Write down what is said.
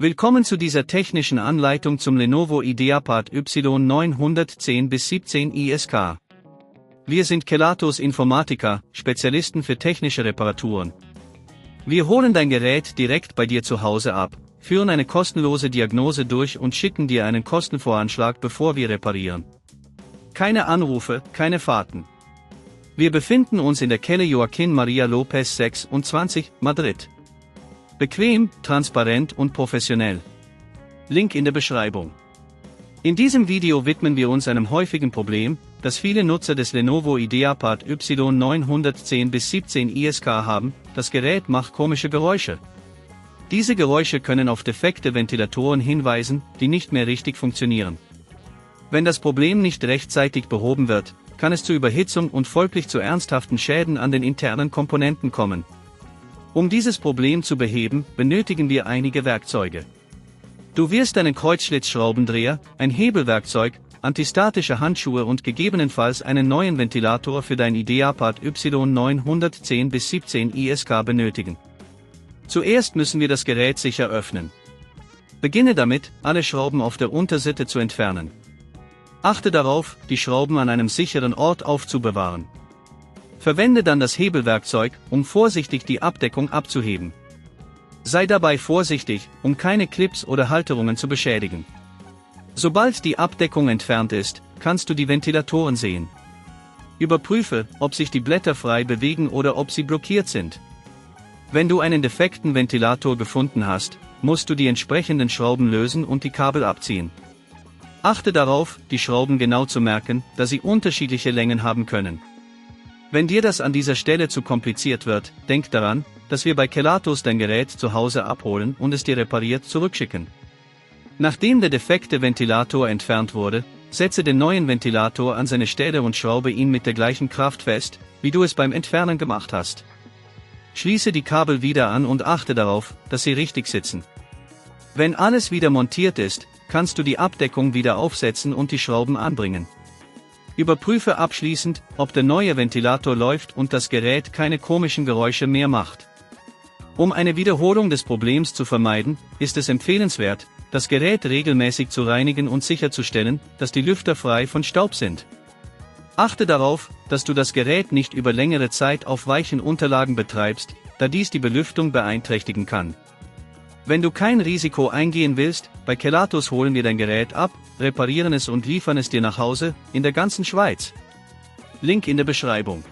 Willkommen zu dieser technischen Anleitung zum Lenovo Ideapad Y910-17ISK. Wir sind Kelatos Informática, Spezialisten für technische Reparaturen. Wir holen dein Gerät direkt bei dir zu Hause ab, führen eine kostenlose Diagnose durch und schicken dir einen Kostenvoranschlag, bevor wir reparieren. Keine Anrufe, keine Fahrten. Wir befinden uns in der Calle Joaquín María López 26, Madrid. Bequem, transparent und professionell. Link in der Beschreibung. In diesem Video widmen wir uns einem häufigen Problem, das viele Nutzer des Lenovo Ideapad Y910-17ISK haben: Das Gerät macht komische Geräusche. Diese Geräusche können auf defekte Ventilatoren hinweisen, die nicht mehr richtig funktionieren. Wenn das Problem nicht rechtzeitig behoben wird, kann es zu Überhitzung und folglich zu ernsthaften Schäden an den internen Komponenten kommen. Um dieses Problem zu beheben, benötigen wir einige Werkzeuge. Du wirst einen Kreuzschlitzschraubendreher, ein Hebelwerkzeug, antistatische Handschuhe und gegebenenfalls einen neuen Ventilator für dein Ideapad Y910-17ISK benötigen. Zuerst müssen wir das Gerät sicher öffnen. Beginne damit, alle Schrauben auf der Unterseite zu entfernen. Achte darauf, die Schrauben an einem sicheren Ort aufzubewahren. Verwende dann das Hebelwerkzeug, um vorsichtig die Abdeckung abzuheben. Sei dabei vorsichtig, um keine Clips oder Halterungen zu beschädigen. Sobald die Abdeckung entfernt ist, kannst du die Ventilatoren sehen. Überprüfe, ob sich die Blätter frei bewegen oder ob sie blockiert sind. Wenn du einen defekten Ventilator gefunden hast, musst du die entsprechenden Schrauben lösen und die Kabel abziehen. Achte darauf, die Schrauben genau zu merken, da sie unterschiedliche Längen haben können. Wenn dir das an dieser Stelle zu kompliziert wird, denk daran, dass wir bei Kelatos dein Gerät zu Hause abholen und es dir repariert zurückschicken. Nachdem der defekte Ventilator entfernt wurde, setze den neuen Ventilator an seine Stelle und schraube ihn mit der gleichen Kraft fest, wie du es beim Entfernen gemacht hast. Schließe die Kabel wieder an und achte darauf, dass sie richtig sitzen. Wenn alles wieder montiert ist, kannst du die Abdeckung wieder aufsetzen und die Schrauben anbringen. Überprüfe abschließend, ob der neue Ventilator läuft und das Gerät keine komischen Geräusche mehr macht. Um eine Wiederholung des Problems zu vermeiden, ist es empfehlenswert, das Gerät regelmäßig zu reinigen und sicherzustellen, dass die Lüfter frei von Staub sind. Achte darauf, dass du das Gerät nicht über längere Zeit auf weichen Unterlagen betreibst, da dies die Belüftung beeinträchtigen kann. Wenn du kein Risiko eingehen willst, bei Kelatos holen wir dein Gerät ab, reparieren es und liefern es dir nach Hause, in der ganzen Schweiz. Link in der Beschreibung.